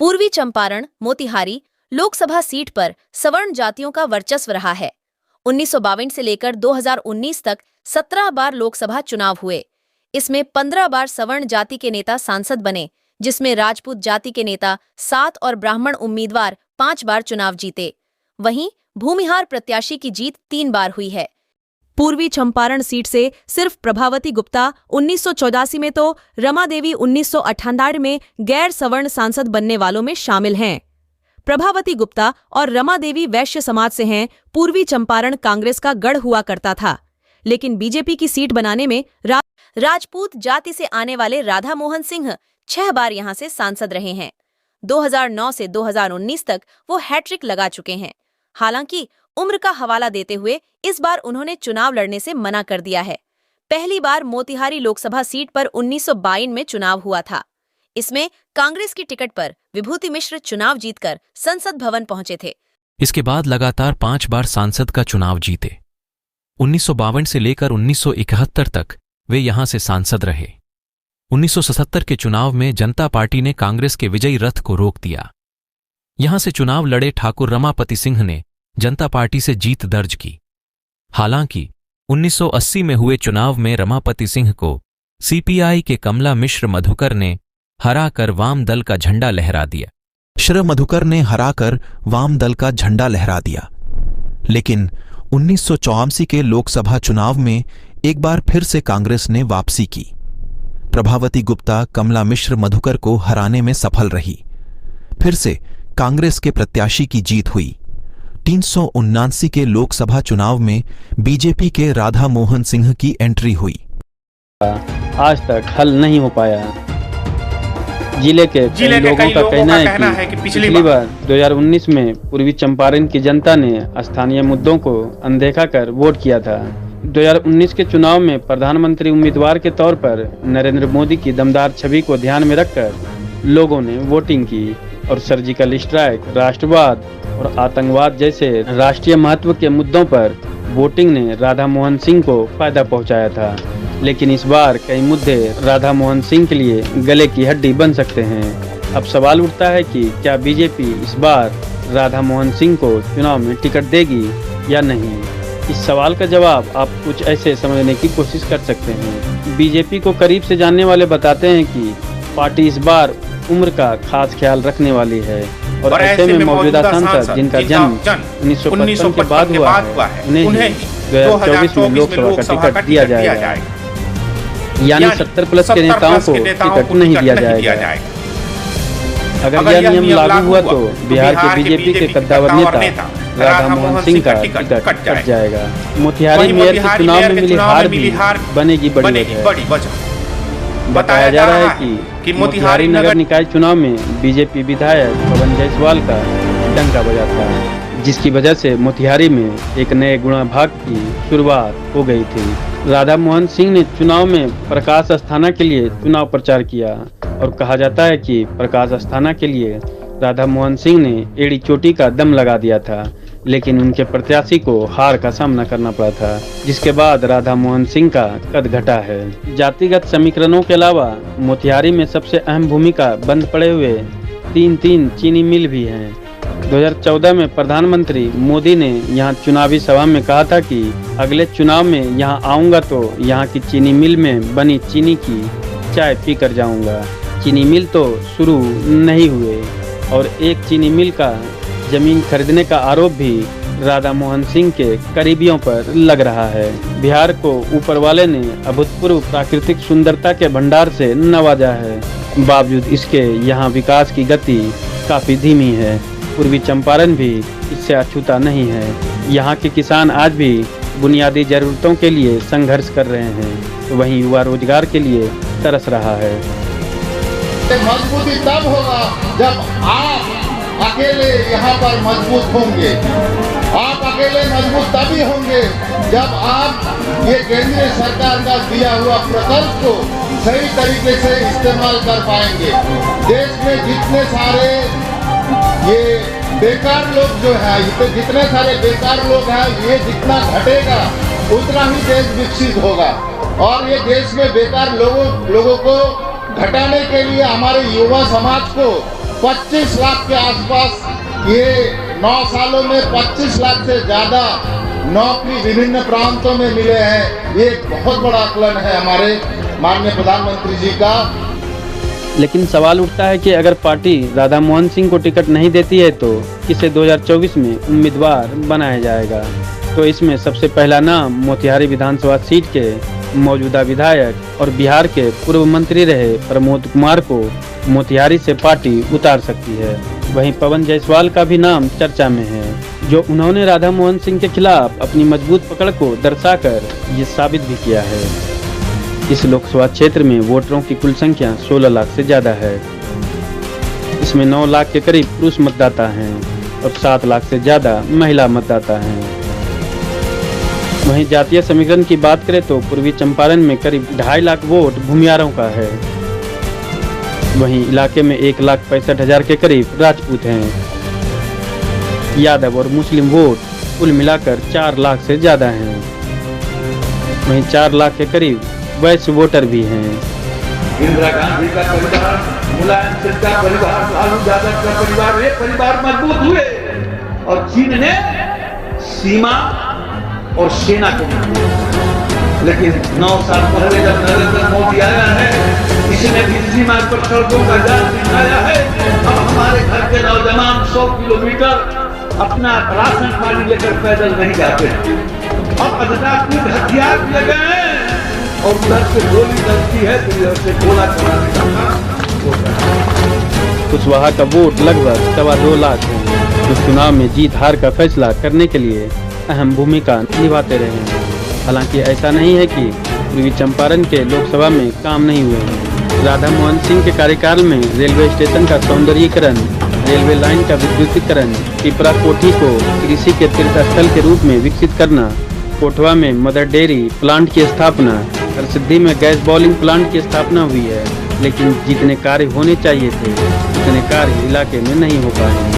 पूर्वी चंपारण मोतिहारी लोकसभा सीट पर सवर्ण जातियों का वर्चस्व रहा है। 1952 से लेकर 2019 तक 17 बार लोकसभा चुनाव हुए। इसमें 15 बार सवर्ण जाति के नेता सांसद बने, जिसमें राजपूत जाति के नेता 7 और ब्राह्मण उम्मीदवार 5 बार चुनाव जीते। वहीं भूमिहार प्रत्याशी की जीत 3 बार हुई है। पूर्वी चंपारण सीट से सिर्फ प्रभावती गुप्ता 1984 में तो रमा देवी 1998 में गैर सवर्ण सांसद बनने वालों में शामिल हैं। प्रभावती गुप्ता और रमा देवी वैश्य समाज से हैं। पूर्वी चंपारण कांग्रेस का गढ़ हुआ करता था, लेकिन बीजेपी की सीट बनाने में राजपूत जाति से आने वाले राधा मोहन सिंह 6 बार यहां से सांसद रहे हैं। 2009 से 2019 तक वो हैट्रिक लगा चुके हैं। हालांकि उम्र का हवाला देते हुए इस बार उन्होंने चुनाव लड़ने से मना कर दिया है। पहली बार मोतिहारी लोकसभा सीट पर 1952 में चुनाव हुआ था। इसमें कांग्रेस की टिकट पर विभूति मिश्र चुनाव जीतकर संसद भवन पहुंचे थे। इसके बाद लगातार 5 बार सांसद का चुनाव जीते। 1952 से लेकर 1971 तक वे यहां से सांसद रहे। 1977 के चुनाव में जनता पार्टी ने कांग्रेस के विजयी रथ को रोक दिया। यहां से चुनाव लड़े ठाकुर रमापति सिंह ने जनता पार्टी से जीत दर्ज की। हालांकि 1980 में हुए चुनाव में रमापति सिंह को सीपीआई के कमला मिश्र मधुकर ने हराकर वाम दल का झंडा लहरा दिया। मधुकर ने हराकर वाम दल का झंडा लहरा दिया। लेकिन 1984 के लोकसभा चुनाव में एक बार फिर से कांग्रेस ने वापसी की। प्रभावती गुप्ता कमला मिश्र मधुकर को हराने में सफल रही। फिर से कांग्रेस के प्रत्याशी की जीत हुई। 379 के लोकसभा चुनाव में बीजेपी के राधा मोहन सिंह की एंट्री हुई। आज तक हल नहीं हो पाया। जिले के कई लोगों का कहना है कि पिछली बार 2019 में पूर्वी चंपारण की जनता ने स्थानीय मुद्दों को अनदेखा कर वोट किया था। 2019 के चुनाव में प्रधानमंत्री उम्मीदवार के तौर पर नरेंद्र मोदी की दमदार छवि को ध्यान में रखकर लोगों ने वोटिंग की और सर्जिकल स्ट्राइक, राष्ट्रवाद और आतंकवाद जैसे राष्ट्रीय महत्व के मुद्दों पर वोटिंग ने राधा मोहन सिंह को फायदा पहुंचाया था। लेकिन इस बार कई मुद्दे राधा मोहन सिंह के लिए गले की हड्डी बन सकते हैं। अब सवाल उठता है कि क्या बीजेपी इस बार राधा मोहन सिंह को चुनाव में टिकट देगी या नहीं। इस सवाल का जवाब आप कुछ ऐसे समझने की कोशिश कर सकते हैं। बीजेपी को करीब से जानने वाले बताते हैं कि पार्टी इस बार उम्र का खास ख्याल रखने वाली है और ऐसे में मौजूदा सांसद जिनका जन्म 1955 के बाद हुआ है, उन्हें 2024 में लोकसभा का टिकट दिया जाएगा। यानी 70 प्लस के नेताओं को टिकट नहीं दिया जाएगा। अगर यह नियम लागू हुआ तो बिहार के बीजेपी के कद्दावर नेता राधा मोहन सिंह का टिकट कट जाएगा। मोतिहारी मेयर के चुनाव में मिली हार भी बनेगी बड़ी वजह। बताया जा रहा है कि मोतिहारी नगर निकाय चुनाव में बीजेपी विधायक पवन जायसवाल का डंका बजा था, जिसकी वजह से मोतिहारी में एक नए गुणा भाग की शुरुआत हो गई थी। राधा मोहन सिंह ने चुनाव में प्रकाश अस्थाना के लिए चुनाव प्रचार किया और कहा जाता है कि प्रकाश अस्थाना के लिए राधा मोहन सिंह ने एड़ी चोटी का दम लगा दिया था, लेकिन उनके प्रत्याशी को हार का सामना करना पड़ा था, जिसके बाद राधा मोहन सिंह का कद घटा है। जातिगत समीकरणों के अलावा मोतिहारी में सबसे अहम भूमिका बंद पड़े हुए 3 चीनी मिल भी हैं। 2014 में प्रधानमंत्री मोदी ने यहां चुनावी सभा में कहा था कि अगले चुनाव में यहां आऊंगा तो यहां की चीनी मिल में बनी चीनी की चाय पी कर जाऊंगा। चीनी मिल तो शुरू नहीं हुए और एक चीनी मिल का जमीन खरीदने का आरोप भी राधा मोहन सिंह के करीबियों पर लग रहा है। बिहार को ऊपर वाले ने अभूतपूर्व प्राकृतिक सुंदरता के भंडार से नवाजा है। बावजूद इसके यहाँ विकास की गति काफी धीमी है। पूर्वी चंपारण भी इससे अछूता नहीं है। यहाँ के किसान आज भी बुनियादी जरूरतों के लिए संघर्ष कर रहे हैं, वहीं युवा रोजगार के लिए तरस रहा है। मजबूती तब होगा जब आप अकेले यहाँ पर मजबूत होंगे। आप अकेले मजबूत तभी होंगे जब आप ये केंद्रीय सरकार का दिया हुआ प्रकल्प को सही तरीके से इस्तेमाल कर पाएंगे। देश में जितने सारे ये बेकार लोग जो है, जितने सारे बेकार लोग हैं, ये जितना घटेगा उतना ही देश विकसित होगा। और ये देश में बेकार लोगों को घटाने के लिए हमारे युवा समाज को 25 लाख के आसपास ये 9 सालों में 25 लाख से ज्यादा नौकरी विभिन्न प्रांतों में मिले हैं। ये एक बहुत बड़ा आकलन है हमारे माननीय प्रधानमंत्री जी का। लेकिन सवाल उठता है कि अगर पार्टी राधा मोहन सिंह को टिकट नहीं देती है तो किसे 2024 में उम्मीदवार बनाया जाएगा। तो इसमें सबसे पहला नाम मोतिहारी विधानसभा सीट के मौजूदा विधायक और बिहार के पूर्व मंत्री रहे प्रमोद कुमार को मोतिहारी से पार्टी उतार सकती है। वहीं पवन जायसवाल का भी नाम चर्चा में है, जो उन्होंने राधा मोहन सिंह के खिलाफ अपनी मजबूत पकड़ को दर्शाकर ये साबित भी किया है। इस लोकसभा क्षेत्र में वोटरों की कुल संख्या 16 लाख से ज्यादा है। इसमें 9 लाख के करीब पुरुष मतदाता हैं और 7 लाख से ज्यादा महिला मतदाता हैं। वहीं जातीय समीकरण की बात करें तो पूर्वी चंपारण में करीब 2.5 लाख वोट भूमियारों का है। वहीं इलाके में 1,65,000 के करीब राजपूत हैं। यादव और मुस्लिम वोट कुल मिलाकर 4 लाख से ज्यादा हैं। वहीं 4 लाख के करीब वैश्य वोटर भी हैं। इंदिरा गांधी का परिवार, मुलायम सिंह का परिवार, लालू यादव का परिवार, ये परिवार मजबूत हुए और चीन ने सीमा और सेना को। लेकिन 9 साल पहले जब नरेंद्र मोदी आया है, इसने भी सीमा पर सड़कों का जाल दिखाया है। अब हमारे घर के नौजवान 100 किलोमीटर अपना राशन पानी लेकर पैदल नहीं जाते। अब अधराकूट हथियार दिए गए हैं और उधर से गोली चलती है तो इधर से गोला चलाने का काम होता है। कुशवाहा का वोट लगभग 2.25 लाख है, जो चुनाव में जीत हार का फैसला करने के लिए अहम भूमिका निभाते रहे हैं। हालांकि ऐसा नहीं है कि पूर्वी चंपारण के लोकसभा में काम नहीं हुए हैं। राधा मोहन सिंह के कार्यकाल में रेलवे स्टेशन का सौंदर्यीकरण, रेलवे लाइन का विद्युतीकरण, पिपरा कोठी को कृषि के तीर्थ स्थल के रूप में विकसित करना, कोटवा में मदर डेयरी प्लांट की स्थापना, हरसिद्धि में गैस बॉलिंग प्लांट की स्थापना हुई है। लेकिन जितने कार्य होने चाहिए थे उतने कार्य इलाके में नहीं हो पाए।